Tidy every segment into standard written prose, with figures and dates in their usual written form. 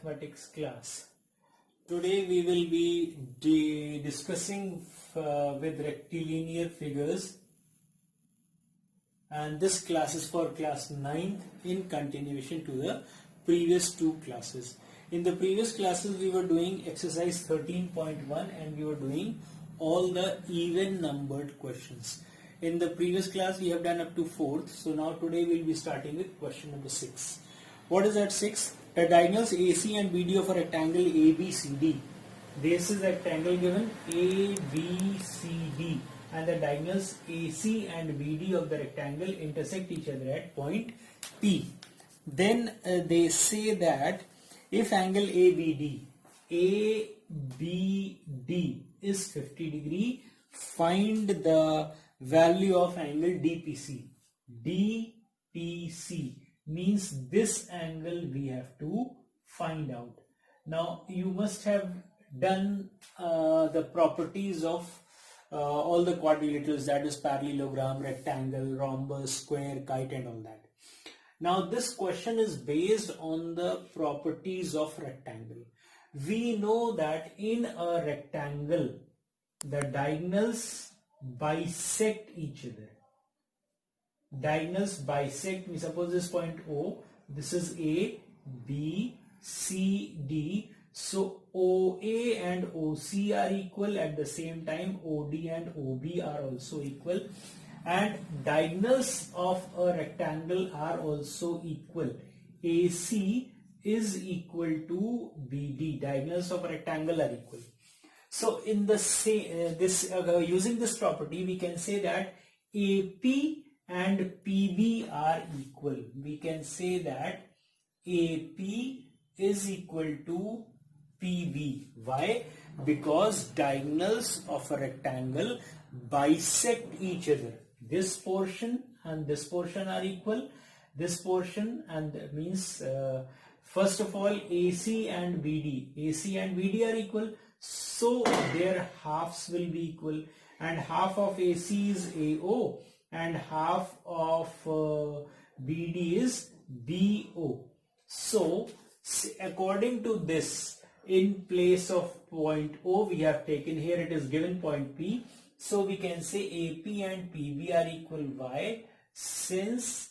mathematics class. Today we will be discussing with rectilinear figures, and this class is for class 9th in continuation to the previous two classes. In the previous classes we were doing exercise 13.1 and we were doing all the even numbered questions. In the previous class we have done up to 4th, so now today we will be starting with question number 6. What is that 6? The diagonals AC and BD of a rectangle ABCD. This is a rectangle given ABCD and the diagonals AC and BD of the rectangle intersect each other at point P. Then they say that if angle ABD is 50 degree, find the value of angle DPC. DPC means this angle we have to find out. Now you must have done the properties of all the quadrilaterals, that is parallelogram, rectangle, rhombus, square, kite and all that. Now this question is based on the properties of rectangle. We know that in a rectangle the diagonals bisect each other. Diagonals bisect, we suppose this point O, this is A, B, C, D. So OA and OC are equal, at the same time OD and OB are also equal, and diagonals of a rectangle are also equal. AC is equal to BD. Diagonals of a rectangle are equal. So in the using this property we can say that AP and PB are equal. We can say that AP is equal to PB. Why? Because diagonals of a rectangle bisect each other. This portion and this portion are equal. This portion, and that means first of all AC and BD. AC and BD are equal, so their halves will be equal, and half of AC is AO and half of BD is BO. So according to this, in place of point O we have taken, here it is given point P, so we can say AP and PB are equal. Why? Since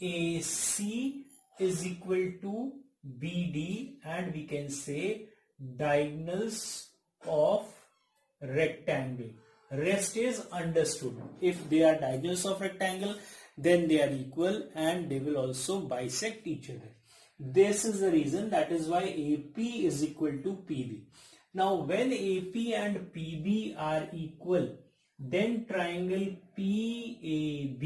AC is equal to BD and we can say diagonals of rectangle. Rest is understood. If they are diagonals of rectangle, then they are equal and they will also bisect each other. This is the reason, that is why AP is equal to PB. Now when AP and PB are equal, then triangle PAB,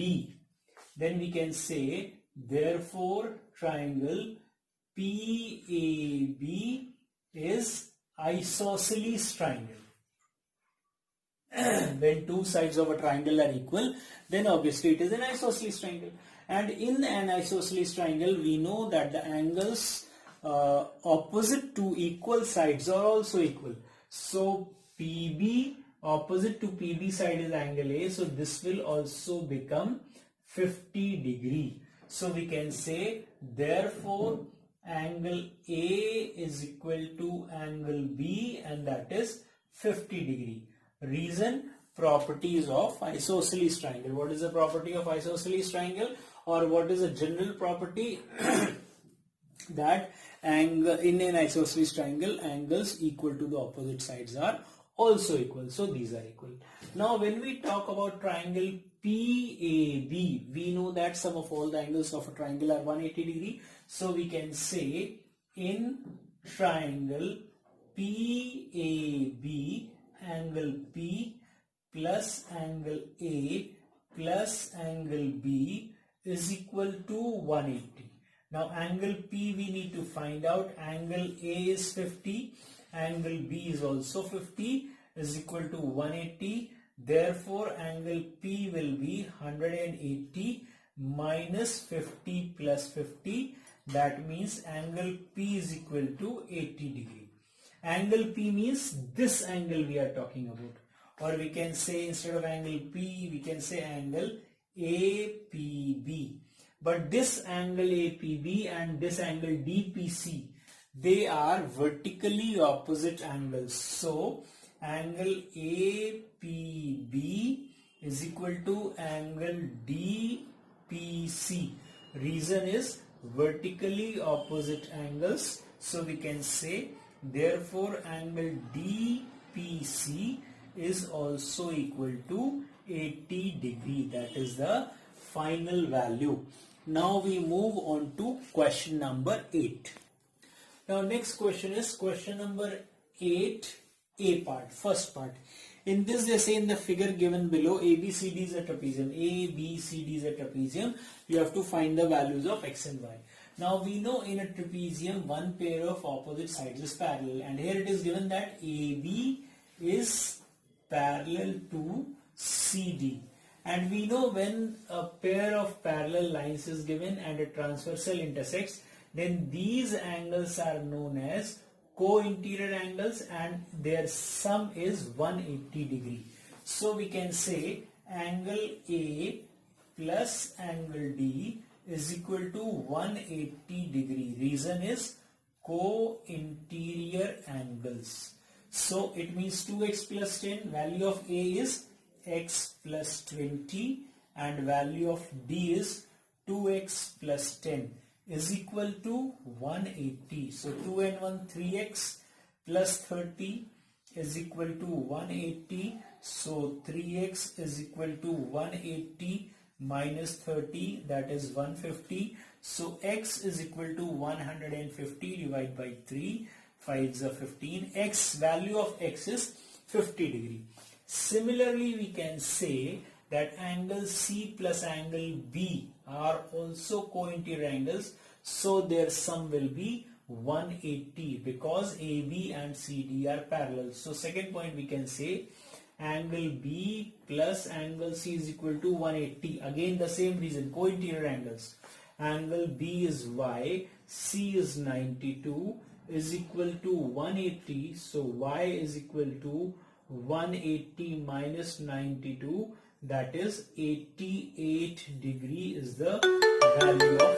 then we can say therefore triangle PAB is isosceles triangle. When two sides of a triangle are equal, then obviously it is an isosceles triangle. And in an isosceles triangle, we know that the angles opposite to equal sides are also equal. So PB opposite to PB side is angle A, so this will also become 50 degree. So we can say therefore angle A is equal to angle B, and that is 50 degree. Reason, properties of isosceles triangle. What is the property of isosceles triangle, or what is a general property? That angle in an isosceles triangle, angles equal to the opposite sides are also equal. So these are equal. Now when we talk about triangle PAB, we know that sum of all the angles of a triangle are 180 degree. So we can say in triangle PAB, angle P plus angle A plus angle B is equal to 180. Now angle P we need to find out. Angle A is 50, angle B is also 50, is equal to 180. Therefore angle P will be 180 minus 50 plus 50. That means angle P is equal to 80 degree. Angle P means this angle we are talking about, or we can say instead of angle P we can say angle APB. But this angle APB and this angle DPC, They are vertically opposite angles. So angle APB is equal to angle DPC. Reason is vertically opposite angles. So we can say therefore angle DPC is also equal to 80 degree. That is the final value. Now we move on to question number 8. Now next question is question number 8, A part, first part. In this they say in the figure given below, ABCD is a trapezium. ABCD is a trapezium. You have to find the values of x and y. Now we know in a trapezium one pair of opposite sides is parallel, and here it is given that AB is parallel to CD. And we know when a pair of parallel lines is given and a transversal intersects, then these angles are known as co-interior angles and their sum is 180 degree. So we can say angle A plus angle D is equal to 180 degree. Reason is co-interior angles. So it means 2x plus 10, value of A is x plus 20 and value of D is 2x plus 10 is equal to 180. So 2 and 1 3x plus 30 is equal to 180. So 3x is equal to 180 minus 30, that is 150. So x is equal to 150 divided by 3, 5 is 15. X value of x is 50 degree. Similarly, we can say that angle C plus angle B are also co-interior angles, so their sum will be 180 because AB and CD are parallel. So second point we can say angle B plus angle C is equal to 180. Again the same reason, co-interior angles. Angle B is Y, C is 92 is equal to 180. So Y is equal to 180 minus 92, that is 88 degree is the value of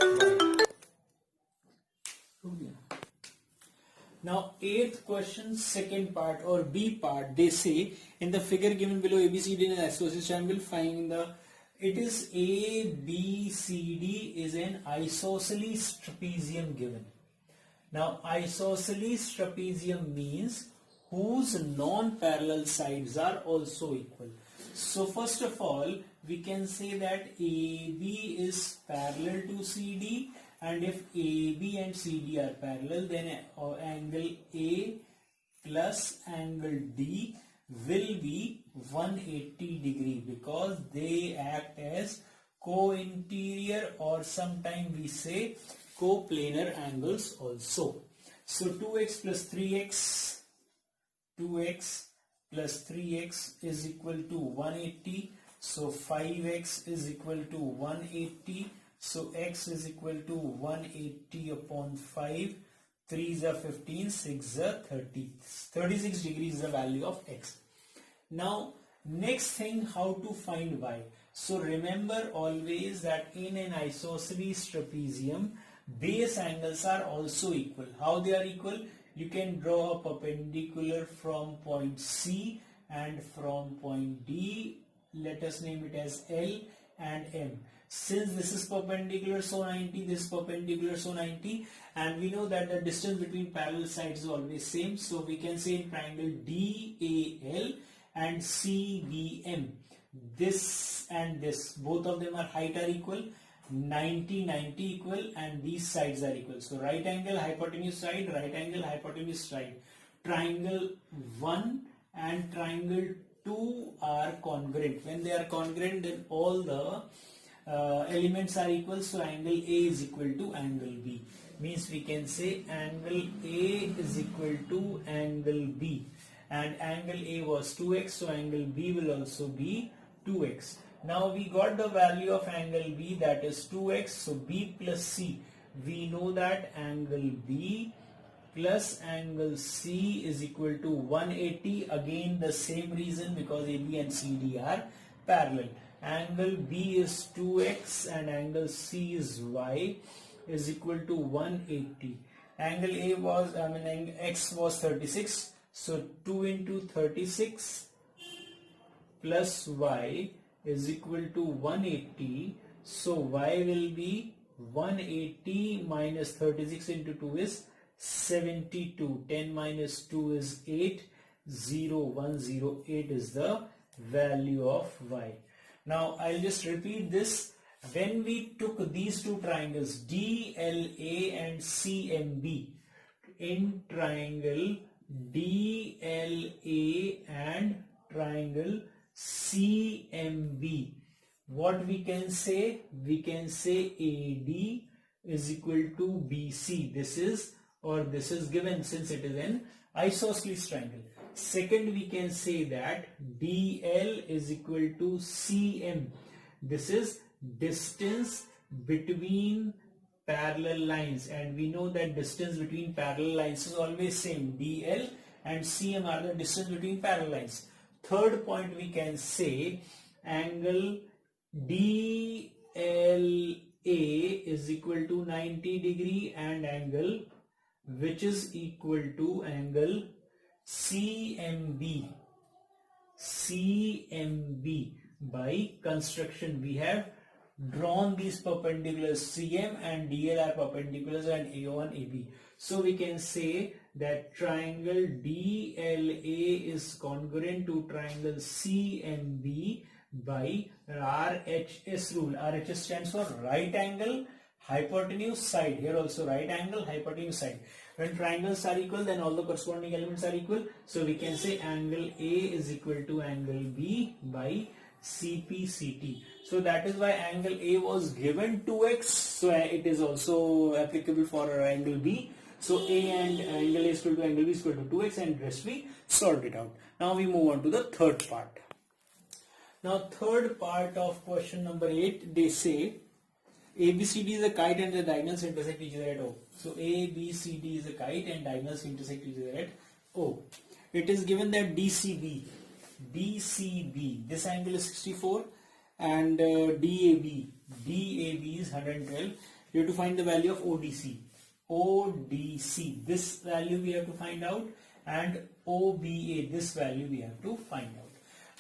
Y. Now 8th question, second part or B part, they say in the figure given below ABCD in an isosceles triangle, find the, it is ABCD is an isosceles trapezium given. Now isosceles trapezium means whose non-parallel sides are also equal. So first of all we can say that AB is parallel to CD, and if AB and CD are parallel, then angle A plus angle D will be 180 degree because they act as co-interior, or sometimes we say coplanar angles also. So 2x plus 3x, 2x plus 3x is equal to 180. So 5x is equal to 180. So x is equal to 180 upon 5. 3 is a 15, 6 is a 30. 36 degrees is the value of x. Now next thing, how to find y. So remember always that in an isosceles trapezium base angles are also equal. How they are equal? You can draw a perpendicular from point C and from point D, let us name it as L and M. Since this is perpendicular, so 90, this is perpendicular, so 90, and we know that the distance between parallel sides is always same, so we can say in triangle DAL and CBM, this and this, both of them are height are equal, 90 equal, and these sides are equal. So right angle hypotenuse side, right angle hypotenuse side. Triangle 1 and triangle 2 are congruent. When they are congruent, then all the elements are equal. So angle A is equal to angle B. Means we can say angle A is equal to angle B. And angle A was 2x, so angle B will also be 2x. Now we got the value of angle B, that is 2x, so B plus C. We know that angle B plus angle C is equal to 180. Again the same reason, because AB and CD are parallel. Angle B is 2x and angle C is Y is equal to 180. Angle A was, X was 36. So 2 into 36 plus Y is equal to 180. So Y will be 180 minus 36 into 2 is 72. 10 minus 2 is 8. 0108 is the value of Y. Now I'll just repeat this. When we took these two triangles DLA and CMB, in triangle DLA and triangle CMB, what we can say? We can say AD is equal to BC. This is given since it is an isosceles triangle. Second, we can say that DL is equal to CM. This is distance between parallel lines, and we know that distance between parallel lines is always same. DL and CM are the distance between parallel lines. Third point, we can say angle DLA is equal to 90 degree and angle which is equal to angle CMB. By construction we have drawn these perpendiculars. CM and DL are perpendiculars and AO and AB. So we can say that triangle DLA is congruent to triangle CMB by RHS rule. RHS stands for right angle, hypotenuse, side. Here also right angle, hypotenuse, side. When triangles are equal, then all the corresponding elements are equal. So we can say angle A is equal to angle B by CPCT. So that is why angle A was given 2x. So it is also applicable for angle B. So A and angle A is equal to angle B is equal to 2x, and rest we solved it out. Now we move on to the third part. Now third part of question number 8, they say ABCD is a kite and the diagonals intersect each other at O. So ABCD is a kite and diagonals intersect each other at O. It is given that DCB, this angle is 64 and DAB is 112. You have to find the value of ODC. This value we have to find out, and OBA, this value we have to find out.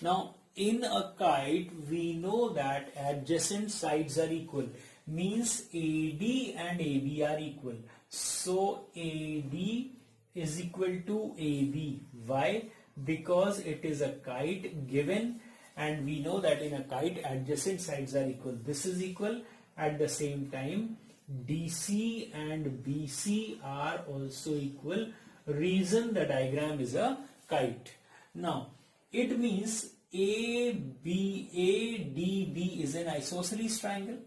Now in a kite we know that adjacent sides are equal, means AD and AB are equal. So AD is equal to AB. Why? Because it is a kite given, and we know that in a kite adjacent sides are equal. This is equal. At the same time DC and BC are also equal. Reason the diagram is a kite. Now it means ADB is an isosceles triangle.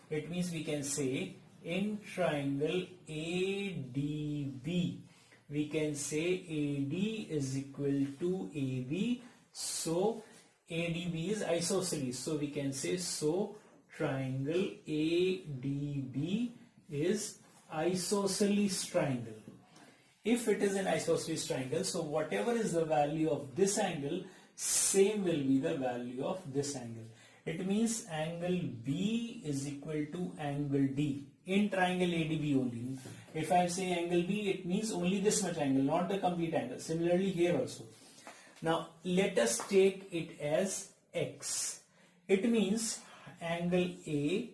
It means we can say in triangle ADB, we can say AD is equal to AB. So ADB is isosceles. So we can say so triangle ADB is isosceles triangle. If it is an isosceles triangle, so whatever is the value of this angle, same will be the value of this angle. It means angle B is equal to angle D in triangle ADB only. If I say angle B, it means only this much angle, not the complete angle. Similarly here also. Now let us take it as X. It means angle A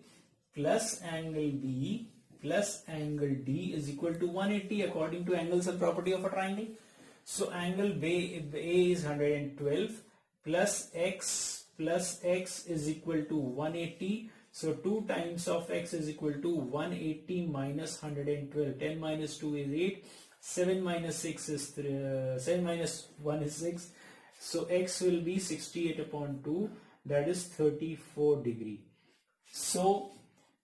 plus angle B plus angle D is equal to 180 according to angles and property of a triangle. So angle A is 112 plus X is equal to 180. So 2 times of X is equal to 180 minus 112. 10 minus 2 is 8. 7 minus 6 is 7 minus 1 is 6. So X will be 68 upon 2. That is 34 degree. So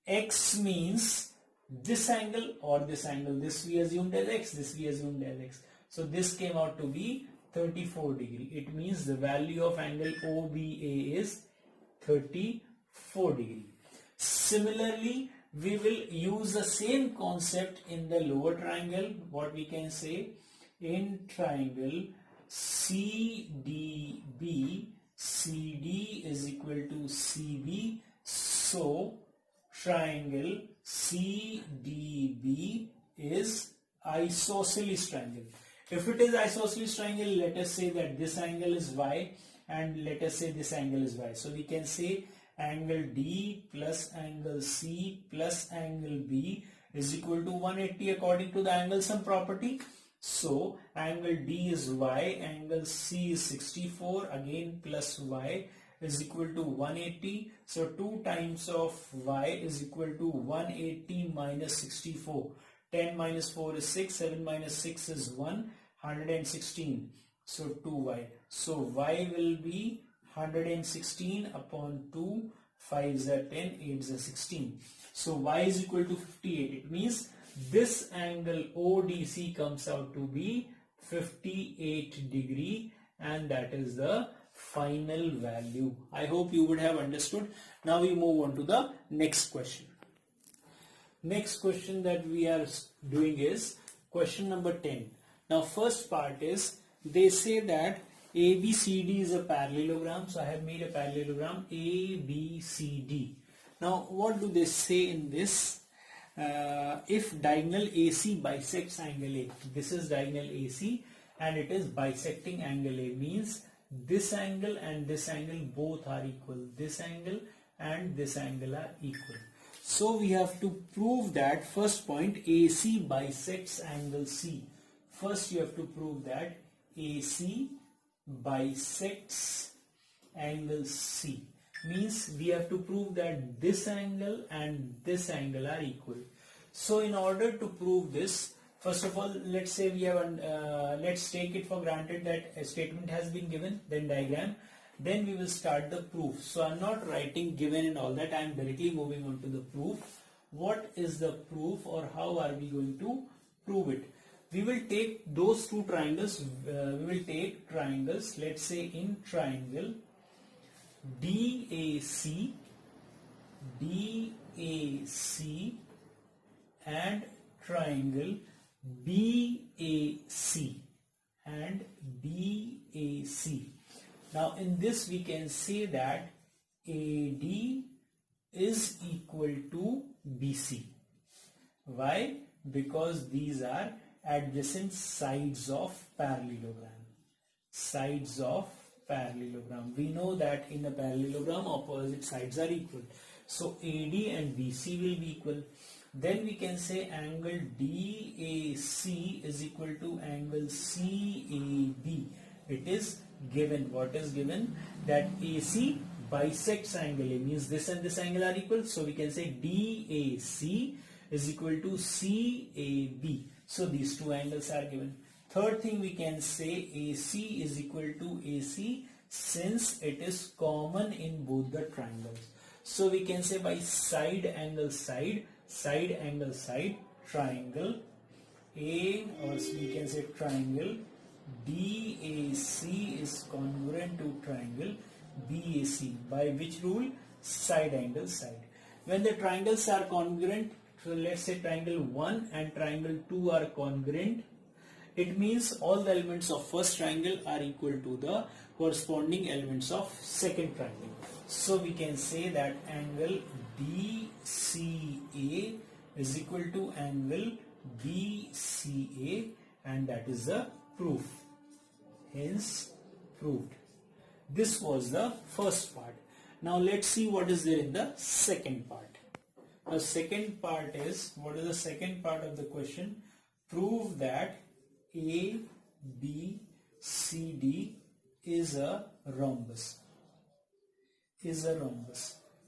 X means this angle or this angle. This we assumed as X. This we assumed as X. So this came out to be 34 degree. It means the value of angle OBA is 34 degree. Similarly, we will use the same concept in the lower triangle. What we can say, in triangle CDB, CD is equal to CB. So triangle CDB is isosceles triangle. If it is isosceles triangle, let us say that this angle is y and let us say this angle is y. So we can say angle D plus angle C plus angle B is equal to 180 according to the angle sum property. So angle D is y, angle C is 64, again plus y is equal to 180. So 2 times of y is equal to 180 minus 64. 10 minus 4 is 6, 7 minus 6 is 1, 116. So 2y. So y will be 116 upon 2, 5s are 10, 8s are 16. So y is equal to 58. It means this angle ODC comes out to be 58 degree, and that is the final value. I hope you would have understood. Now we move on to the next question. Next question that we are doing is question number 10. Now first part is, they say that ABCD is a parallelogram. So I have made a parallelogram ABCD. Now what do they say in this? If diagonal AC bisects angle A, this is diagonal AC and it is bisecting angle A, means this angle and this angle both are equal. This angle and this angle are equal. So we have to prove that, first point, AC bisects angle C. First you have to prove that AC bisects angle C. Means we have to prove that this angle and this angle are equal. So in order to prove this, first of all, let's say we have let's take it for granted that a statement has been given, then diagram, then we will start the proof. So I'm not writing given and all that, I'm directly moving on to the proof. What is the proof, or how are we going to prove it? We will take those two triangles, we will take triangles, let's say in triangle DAC and triangle BAC and BAC. Now in this we can say that AD is equal to BC. Why? Because these are adjacent sides of parallelogram. Sides of parallelogram. We know that in a parallelogram opposite sides are equal. So AD and BC will be equal. Then we can say angle DAC is equal to angle CAB. It is given. What is given? That AC bisects angle A, means this and this angle are equal. So we can say DAC is equal to CAB. So these two angles are given. Third thing, we can say AC is equal to AC since it is common in both the triangles. So we can say by side angle side, side angle side, triangle A, or we can say triangle DAC is congruent to triangle BAC. By which rule? Side angle side. When the triangles are congruent, so let's say triangle 1 and triangle 2 are congruent, it means all the elements of first triangle are equal to the corresponding elements of second triangle. So we can say that angle BCA is equal to angle BCA, and that is the proof. Hence proved. This was the first part. Now let's see what is there in the second part. The second part is, what is the second part of the question? Prove that ABCD is a rhombus.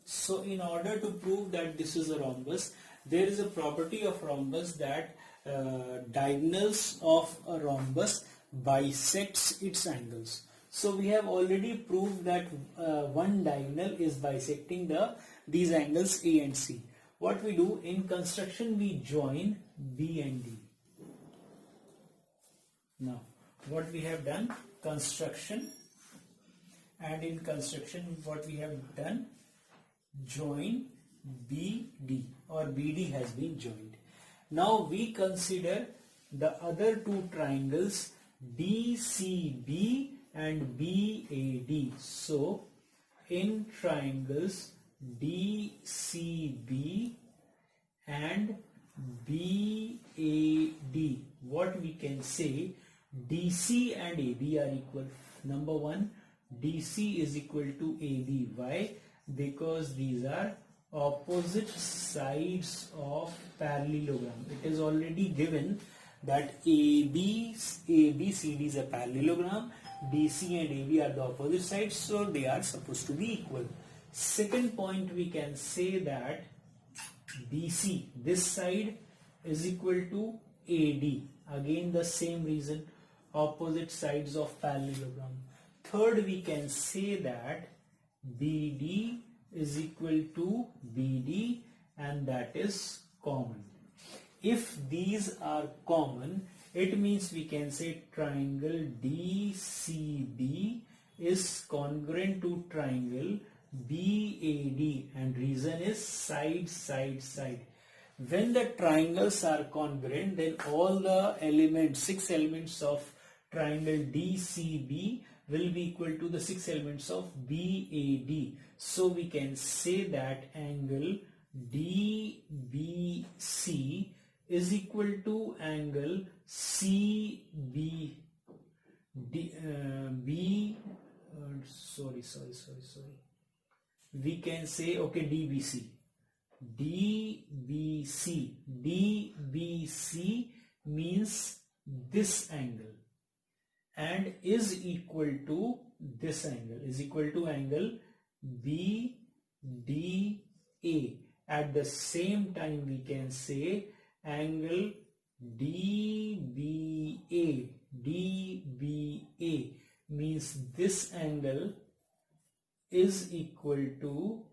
So in order to prove that this is a rhombus, there is a property of rhombus that diagonals of a rhombus bisects its angles. So we have already proved that one diagonal is bisecting these angles A and C. What we do in construction, we join B and D. Now what we have done, construction, and in construction what we have done, join BD, or BD has been joined. Now we consider the other two triangles DCB and BAD. So in triangles DCB and BAD, what we can say, DC and AB are equal. Number one, DC is equal to AB. Why? Because these are opposite sides of parallelogram. It is already given that ABCD is a parallelogram, DC and AB are the opposite sides, so they are supposed to be equal. Second point, we can say that BC, this side, is equal to AD. Again the same reason, opposite sides of parallelogram. Third, we can say that BD is equal to BD, and that is common. If these are common, it means we can say triangle DCB is congruent to triangle BAD, and reason is side, side, side. When the triangles are congruent, then all the elements, 6 elements of triangle DCB will be equal to the 6 elements of BAD. So we can say that angle DBC is equal to angle CB we can say, okay, DBC means this angle, and is equal to this angle, is equal to angle BDA. At the same time, we can say angle DBA means this angle is equal to,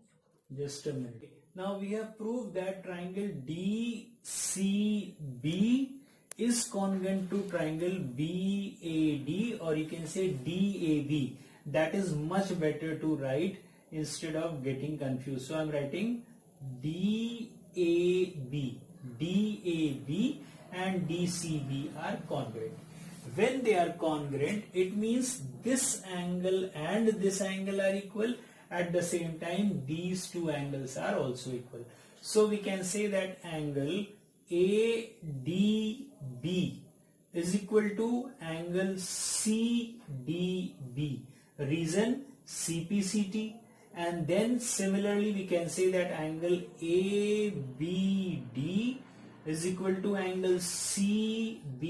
just a minute. Now we have proved that triangle DCB is congruent to triangle BAD, or you can say DAB. That is much better to write instead of getting confused. So I am writing DAB and DCB are congruent. When they are congruent, it means this angle and this angle are equal. At the same time, these two angles are also equal. So we can say that angle ADB is equal to angle CDB. Reason, CPCT. And then similarly, we can say that angle ABD is equal to angle CBD,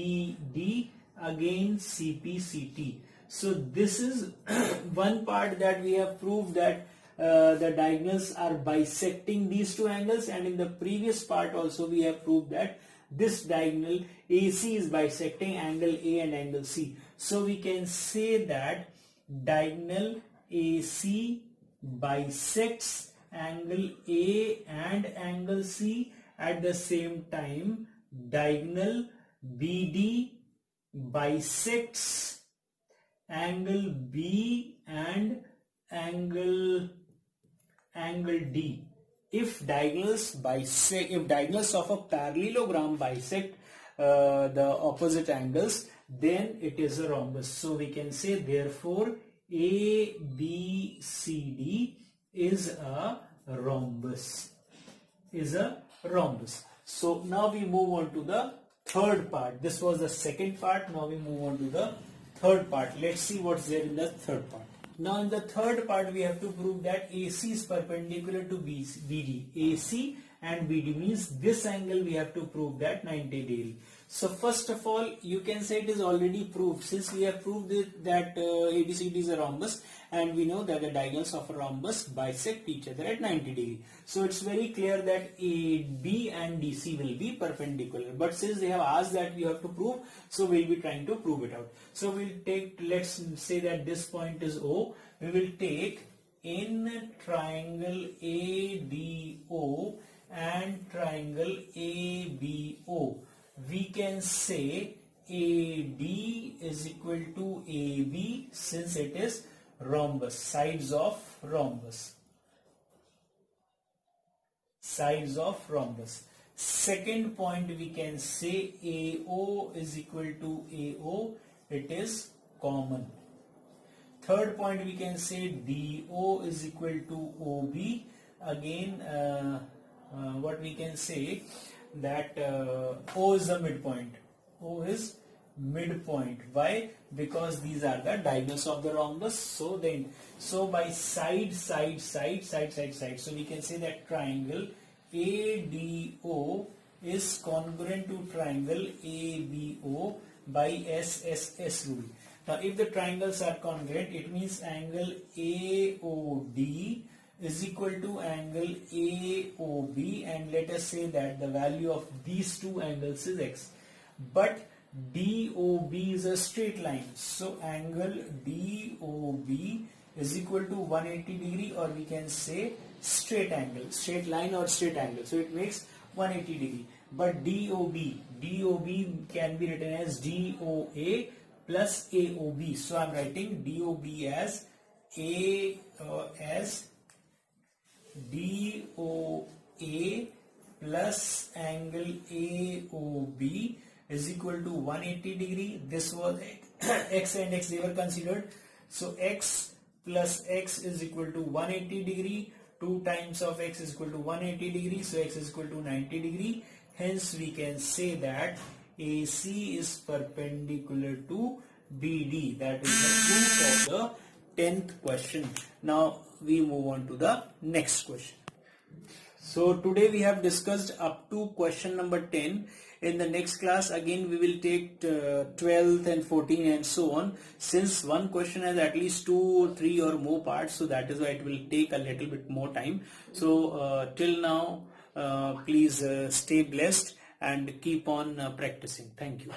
again CPCT. So this is one part that we have proved that the diagonals are bisecting these two angles, and in the previous part also we have proved that this diagonal AC is bisecting angle A and angle C. So we can say that diagonal AC bisects angle A and angle C. At the same time, diagonal BD bisects angle B and angle D. If diagonals of a parallelogram bisect the opposite angles, then it is a rhombus. So we can say therefore ABCD is a rhombus. So now we move on to the third part. This was the second part. Now we move on to the third part. Let's see what's there in the third part. Now in the third part, we have to prove that AC is perpendicular to BD. AC and BD means this angle we have to prove that 90 degree. So first of all, you can say it is already proved, since we have proved that ABCD is a rhombus, and we know that the diagonals of a rhombus bisect each other at 90 degree. So it's very clear that AB and DC will be perpendicular. But since they have asked that we have to prove, so we'll be trying to prove it out. So we'll take, let's say that this point is O. We will take in triangle ADO and triangle ABO. We can say AD is equal to AB, since it is rhombus, sides of rhombus. Second point, we can say AO is equal to AO, it is common. Third point, we can say DO is equal to OB. Again, what we can say, that O is the midpoint. O is midpoint. Why? Because these are the diagonals of the rhombus. So by side, so we can say that triangle ADO is congruent to triangle ABO by SSS rule. Now if the triangles are congruent, it means angle AOD is equal to angle AOB, and let us say that the value of these two angles is x. But DOB is a straight line, so angle DOB is equal to 180 degree, or we can say straight angle, straight line or straight angle, so it makes 180 degree. But DOB can be written as DOA plus AOB, so I am writing DOB as DOA plus angle AOB is equal to 180 degree. This was x and x, they were considered. So x plus x is equal to 180 degree. 2 times of x is equal to 180 degree. So x is equal to 90 degree. Hence we can say that AC is perpendicular to BD. That is the proof of the 10th question. Now we move on to the next question. So today we have discussed up to question number 10. In the next class again we will take 12th and 14 and so on. Since one question has at least 2 or 3 or more parts, so that is why it will take a little bit more time. So till now please stay blessed and keep on practicing. Thank you.